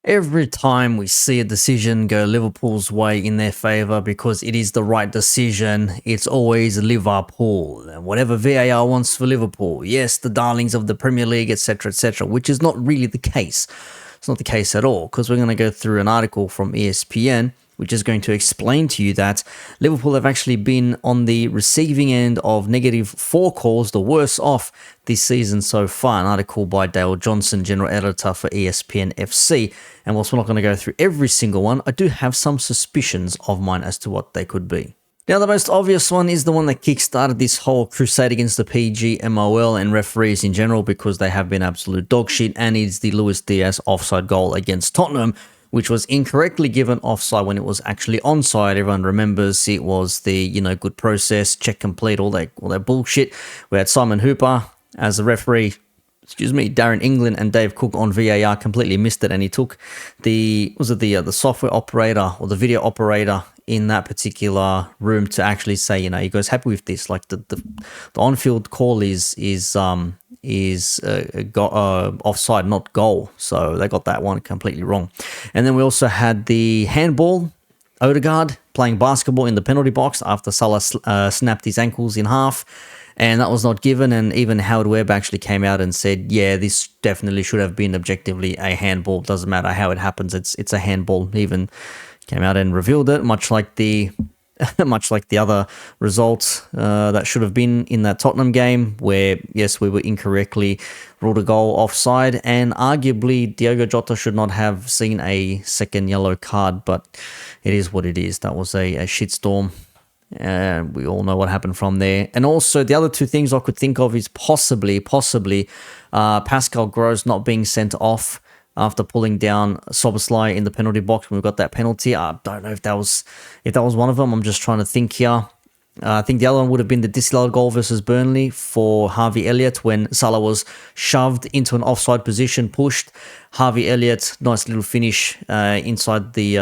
Every time we see a decision go Liverpool's way in their favour because it is the right decision, it's always LiVARpooll. And whatever VAR wants for Liverpool, yes, the darlings of the Premier League, etc., which is not really the case. It's not the case at all, because we're going to go through an article from ESPN which is going to explain to you that Liverpool have actually been on the receiving end of -4 calls, the worst off this season so far. An article by Dale Johnson, general editor for ESPN FC. And whilst we're not going to go through every single one, I do have some suspicions of mine as to what they could be. Now, the most obvious one is the one that kickstarted this whole crusade against the PGMOL and referees in general, because they have been absolute dog shit, and it's the Luis Diaz offside goal against Tottenham, which was incorrectly given offside when it was actually onside. Everyone remembers it was the, good process, check complete, all that bullshit. We had Simon Hooper as the referee, Darren England and Dave Cook on VAR completely missed it, and he took the software operator or the video operator in that particular room to actually say, you guys happy with this? Like the on-field call is offside, not goal. So they got that one completely wrong. And then we also had the handball, Odegaard playing basketball in the penalty box after Salah snapped his ankles in half, and that was not given. And even Howard Webb actually came out and said, yeah, this definitely should have been objectively a handball. Doesn't matter how it happens, it's a handball. He even came out and revealed it, much like the other results that should have been in that Tottenham game, where, yes, we were incorrectly ruled a goal offside, and arguably Diogo Jota should not have seen a second yellow card, but it is what it is. That was a shitstorm, and we all know what happened from there. And also, the other two things I could think of is possibly Pascal Gross not being sent off after pulling down Szoboszlai in the penalty box when we got that penalty. I don't know if that was one of them. I'm just trying to think here. I think the other one would have been the disallowed goal versus Burnley for Harvey Elliott when Salah was shoved into an offside position, pushed. Harvey Elliott, nice little finish inside the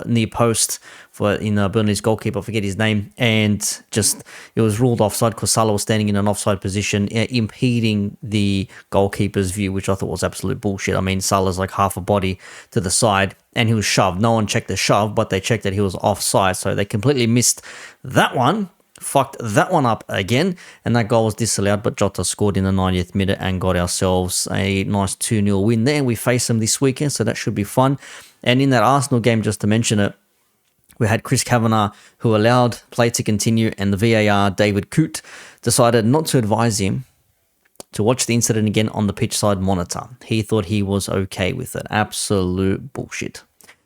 near post in Burnley's goalkeeper, I forget his name, and just it was ruled offside because Salah was standing in an offside position, impeding the goalkeeper's view, which I thought was absolute bullshit. I mean, Salah's like half a body to the side, and he was shoved. No one checked the shove, but they checked that he was offside, so they completely missed that one. Fucked that one up again, and that goal was disallowed, but Jota scored in the 90th minute and got ourselves a nice 2-0 win there. We face them this weekend, so that should be fun. And in that Arsenal game, just to mention it, we had Chris Kavanagh, who allowed play to continue, and the VAR, David Coote, decided not to advise him to watch the incident again on the pitch side monitor. He thought he was okay with it. Absolute bullshit.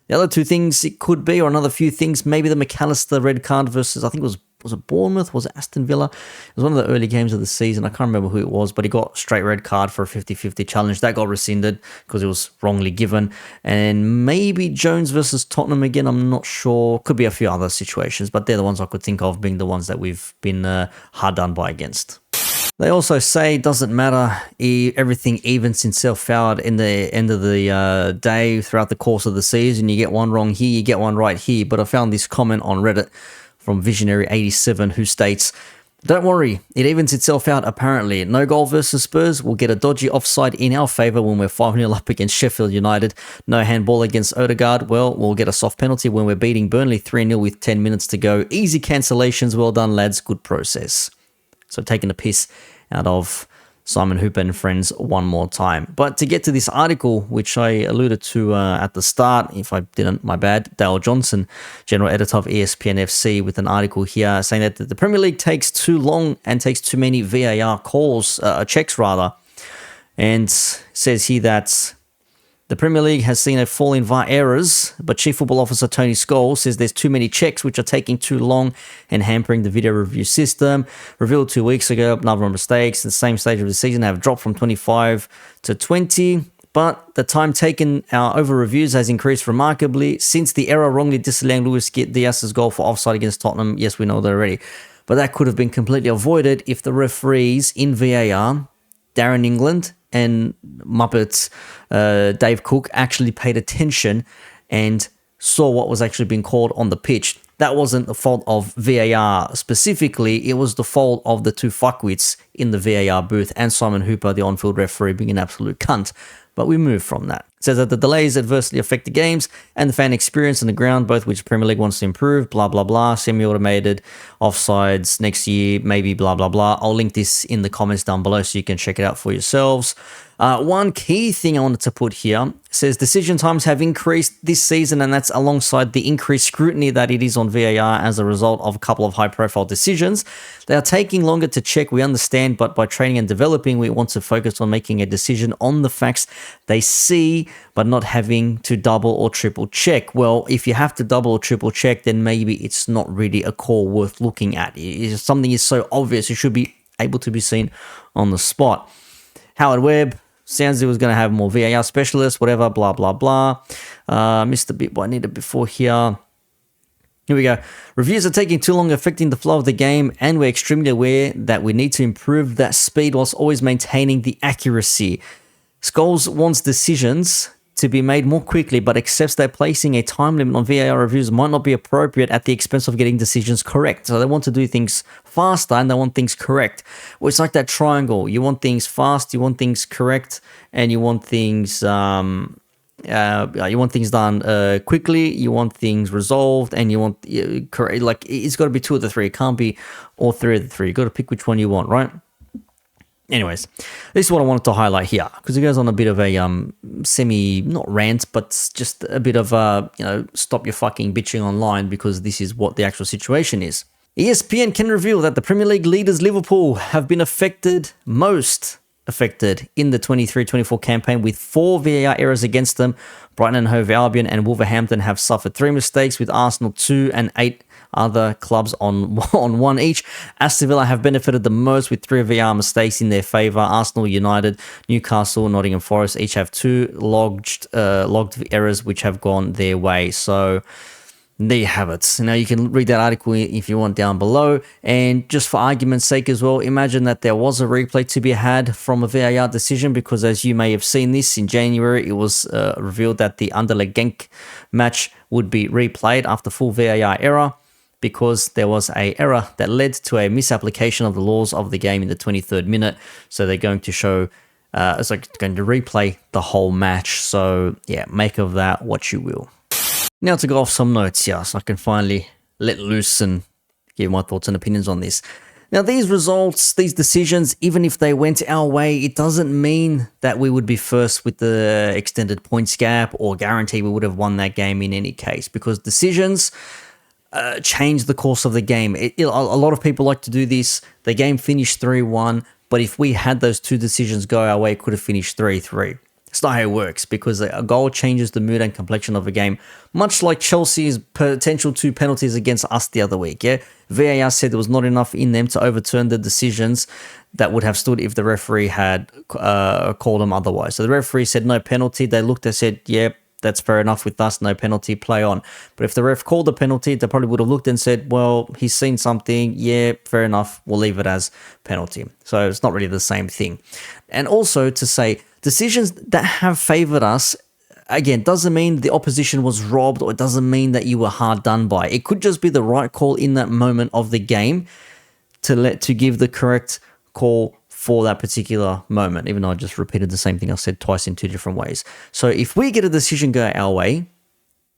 The other two things it could be, or another few things, maybe the McAllister red card versus, I think it was it Bournemouth? Was it Aston Villa? It was one of the early games of the season. I can't remember who it was, but he got straight red card for a 50-50 challenge. That got rescinded because it was wrongly given. And maybe Jones versus Tottenham again, I'm not sure. Could be a few other situations, but they're the ones I could think of being the ones that we've been hard done by against. They also say it doesn't matter, everything evens itself out in the end of the day throughout the course of the season. You get one wrong here, you get one right here. But I found this comment on Reddit from Visionary87 who states, "Don't worry, it evens itself out apparently. No goal versus Spurs, we'll get a dodgy offside in our favour when we're 5-0 up against Sheffield United. No handball against Odegaard, well, we'll get a soft penalty when we're beating Burnley 3-0 with 10 minutes to go. Easy cancellations, well done lads, good process." So taking the piss out of Simon Hooper and friends one more time. But to get to this article, which I alluded to at the start, if I didn't, my bad, Dale Johnson, general editor of ESPN FC, with an article here saying that the Premier League takes too long and takes too many VAR calls, checks rather, and says here that the Premier League has seen a fall in VAR errors, but Chief Football Officer Tony Scholes says there's too many checks which are taking too long and hampering the video review system. Revealed 2 weeks ago, number of mistakes at the same stage of the season have dropped from 25 to 20, but the time taken over reviews has increased remarkably since the error wrongly disallowing Luis Diaz's goal for offside against Tottenham. Yes, we know that already, but that could have been completely avoided if the referees in VAR, Darren England and Muppets, Dave Cook, actually paid attention and saw what was actually being called on the pitch. That wasn't the fault of VAR specifically, it was the fault of the two fuckwits in the VAR booth and Simon Hooper, the on-field referee, being an absolute cunt. But we move from that. says that the delays adversely affect the games and the fan experience on the ground, both which Premier League wants to improve, blah, blah, blah, semi-automated, offsides next year, maybe blah, blah, blah. I'll link this in the comments down below so you can check it out for yourselves. One key thing I wanted to put here says decision times have increased this season, and that's alongside the increased scrutiny that it is on VAR as a result of a couple of high-profile decisions. They are taking longer to check, we understand, but by training and developing, we want to focus on making a decision on the facts they see, but not having to double or triple check. Well, if you have to double or triple check, then maybe it's not really a call worth looking at. If something is so obvious, it should be able to be seen on the spot. Howard Webb, sounds it was going to have more VAR specialists, whatever, blah, blah, blah. Missed a bit what I needed before here. Here we go. Reviews are taking too long, affecting the flow of the game, and we're extremely aware that we need to improve that speed whilst always maintaining the accuracy. Scholes wants decisions to be made more quickly, but accepts that placing a time limit on VAR reviews might not be appropriate at the expense of getting decisions correct. So they want to do things faster and they want things correct. Well, it's like that triangle. You want things fast, you want things correct, and you want things done quickly. You want things resolved, and you want correct. Like it's got to be two of the three. It can't be all three of the three. You got to pick which one you want, right? Anyways, this is what I wanted to highlight here, because it goes on a bit of a not rant, but just a bit of stop your fucking bitching online, because this is what the actual situation is. ESPN can reveal that the Premier League leaders Liverpool have been most affected in the 23-24 campaign, with 4 VAR errors against them. Brighton and Hove Albion and Wolverhampton have suffered 3 mistakes, with Arsenal 2 and 8 other clubs on 1 each. Aston Villa have benefited the most, with 3 VAR mistakes in their favour. Arsenal, United, Newcastle, Nottingham Forest each have 2 logged errors which have gone their way. So there you have it. Now you can read that article if you want down below. And just for argument's sake as well, imagine that there was a replay to be had from a VAR decision, because as you may have seen this in January, it was revealed that the Anderlecht Genk match would be replayed after full VAR error, because there was an error that led to a misapplication of the laws of the game in the 23rd minute. So they're going to show, it's like going to replay the whole match. So yeah, make of that what you will. Now to go off some notes here, so I can finally let loose and give my thoughts and opinions on this. Now, these results, these decisions, even if they went our way, it doesn't mean that we would be first with the extended points gap or guarantee we would have won that game in any case, because decisions change the course of the game. A lot of people like to do this. The game finished 3-1, but if we had those 2 decisions go our way, it could have finished 3-3. It's not how it works, because a goal changes the mood and complexion of a game, much like Chelsea's potential 2 penalties against us the other week. Yeah, VAR said there was not enough in them to overturn the decisions that would have stood if the referee had called them otherwise. So the referee said no penalty. They looked and said, yeah, that's fair enough with us, no penalty, play on. But if the ref called the penalty, they probably would have looked and said, well, he's seen something, yeah, fair enough, we'll leave it as penalty. So it's not really the same thing. And also to say, decisions that have favoured us, again, doesn't mean the opposition was robbed, or it doesn't mean that you were hard done by. It could just be the right call in that moment of the game to give the correct call for that particular moment, even though I just repeated the same thing I said twice in 2 different ways. So if we get a decision go our way,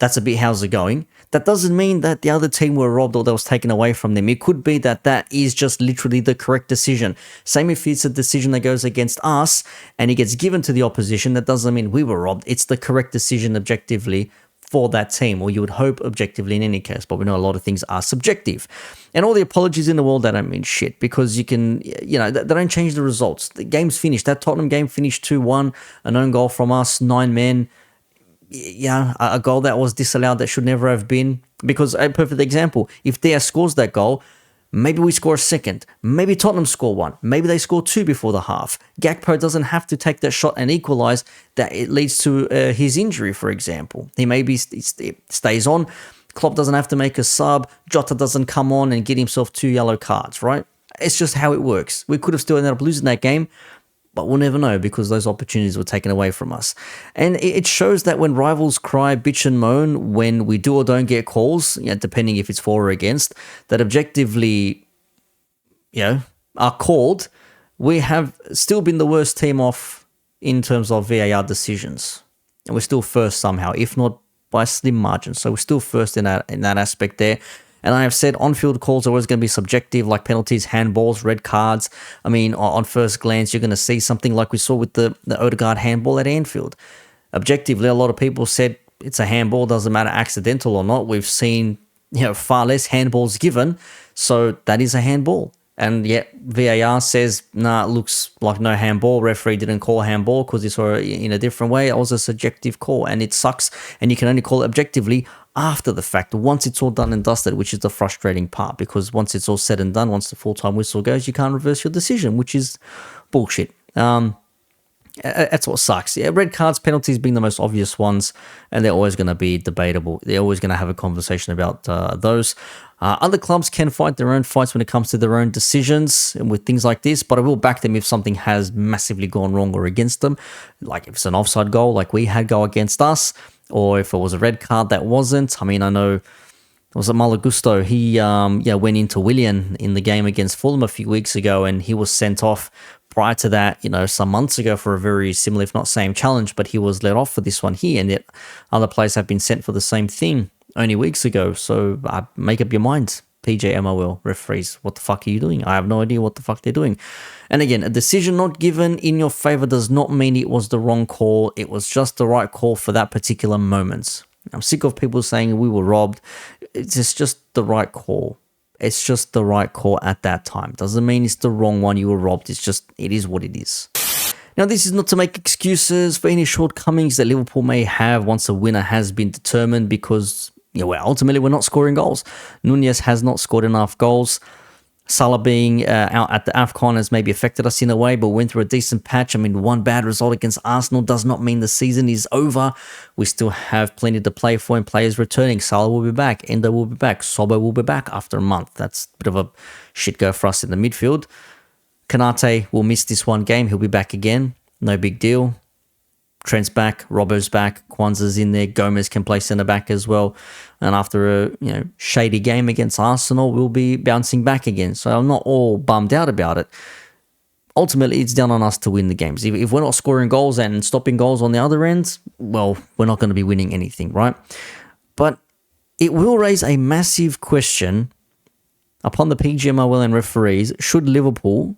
that's a bit how's it going. That doesn't mean that the other team were robbed or that was taken away from them. It could be that that is just literally the correct decision. Same if it's a decision that goes against us and it gets given to the opposition, that doesn't mean we were robbed. It's the correct decision objectively for that team, or you would hope objectively in any case, but we know a lot of things are subjective. And all the apologies in the world, that don't mean shit, because you can, they don't change the results. The game's finished. That Tottenham game finished 2-1, an own goal from us, 9 men. Yeah, a goal that was disallowed that should never have been. Because a perfect example, if Diaz scores that goal, maybe we score a second. Maybe Tottenham score 1. Maybe they score 2 before the half. Gakpo doesn't have to take that shot and equalise that it leads to his injury, for example. He maybe stays on. Klopp doesn't have to make a sub. Jota doesn't come on and get himself 2 yellow cards, right? It's just how it works. We could have still ended up losing that game, but we'll never know, because those opportunities were taken away from us. And it shows that when rivals cry, bitch and moan when we do or don't get calls, depending if it's for or against, that objectively, are called, we have still been the worst team off in terms of VAR decisions. and we're still first somehow, if not by a slim margin. So we're still first in that aspect there. And I have said on-field calls are always going to be subjective, like penalties, handballs, red cards. I mean, on first glance, you're going to see something like we saw with the Odegaard handball at Anfield. Objectively, a lot of people said it's a handball, doesn't matter accidental or not. We've seen, far less handballs given, so that is a handball. And yet VAR says, nah, it looks like no handball. Referee didn't call handball because he saw it in a different way. It was a subjective call, and it sucks. And you can only call it objectively after the fact, once it's all done and dusted, which is the frustrating part, because once it's all said and done, once the full-time whistle goes, you can't reverse your decision, which is bullshit. That's what sucks. Yeah, red cards, penalties being the most obvious ones, and they're always going to be debatable. They're always going to have a conversation about those. Other clubs can fight their own fights when it comes to their own decisions and with things like this, but I will back them if something has massively gone wrong or against them. Like if it's an offside goal like we had go against us, or if it was a red card that wasn't. I mean, I know it was Malagusto. He went into Willian in the game against Fulham a few weeks ago, and he was sent off prior to that, some months ago for a very similar, if not same challenge, but he was let off for this one here, and yet other players have been sent for the same thing only weeks ago. So make up your mind, PJMOL referees. What the fuck are you doing? I have no idea what the fuck they're doing. And again, a decision not given in your favor does not mean it was the wrong call. It was just the right call for that particular moment. I'm sick of people saying we were robbed. It's just the right call. It's just the right call at that time. Doesn't mean it's the wrong one, you were robbed. It's just, it is what it is. Now, this is not to make excuses for any shortcomings that Liverpool may have once a winner has been determined, because ultimately we're not scoring goals. Nunez has not scored enough goals. Salah being out at the AFCON has maybe affected us in a way, but went through a decent patch. I mean, one bad result against Arsenal does not mean the season is over. We still have plenty to play for, and players returning. Salah will be back. Endo will be back. Sobo will be back after a month. That's a bit of a shit go for us in the midfield. Kanate will miss this one game. He'll be back again. No big deal. Trent's back, Robbo's back, Kwanzaa's in there, Gomez can play centre back as well. And after a shady game against Arsenal, we'll be bouncing back again. So I'm not all bummed out about it. Ultimately, it's down on us to win the games. If we're not scoring goals and stopping goals on the other end, well, we're not going to be winning anything, right? But it will raise a massive question upon the PGMOL and referees. Should Liverpool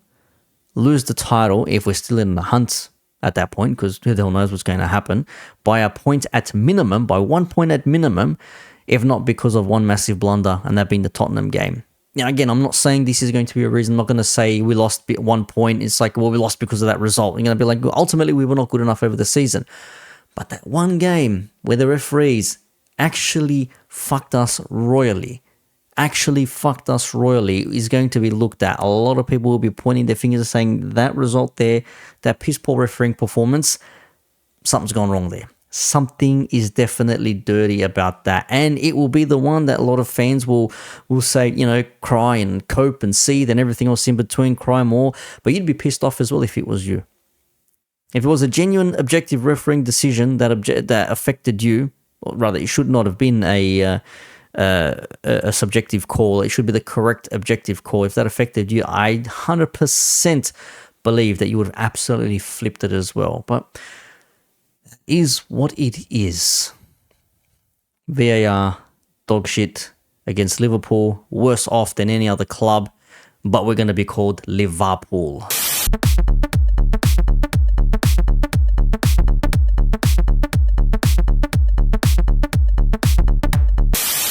lose the title, if we're still in the hunt at that point, because who the hell knows what's going to happen, by a point at minimum, by 1 point at minimum, if not because of one massive blunder, and that being the Tottenham game. Now, again, I'm not saying this is going to be a reason. I'm not going to say we lost 1 point. It's like, well, we lost because of that result. You're going to be like, ultimately, we were not good enough over the season. But that one game where the referees actually fucked us royally, is going to be looked at. A lot of people will be pointing their fingers and saying that result there, that piss poor refereeing performance, something's gone wrong there. Something is definitely dirty about that. And it will be the one that a lot of fans will say, cry and cope and seethe and everything else in between, cry more. But you'd be pissed off as well if it was you. If it was a genuine objective refereeing decision that affected you, or rather, it should not have been a subjective call. It should be the correct objective call. If that affected you, I 100% believe that you would have absolutely flipped it as well. But that is what it is. VAR, dog shit against Liverpool, worse off than any other club, but we're going to be called LiVARpooll.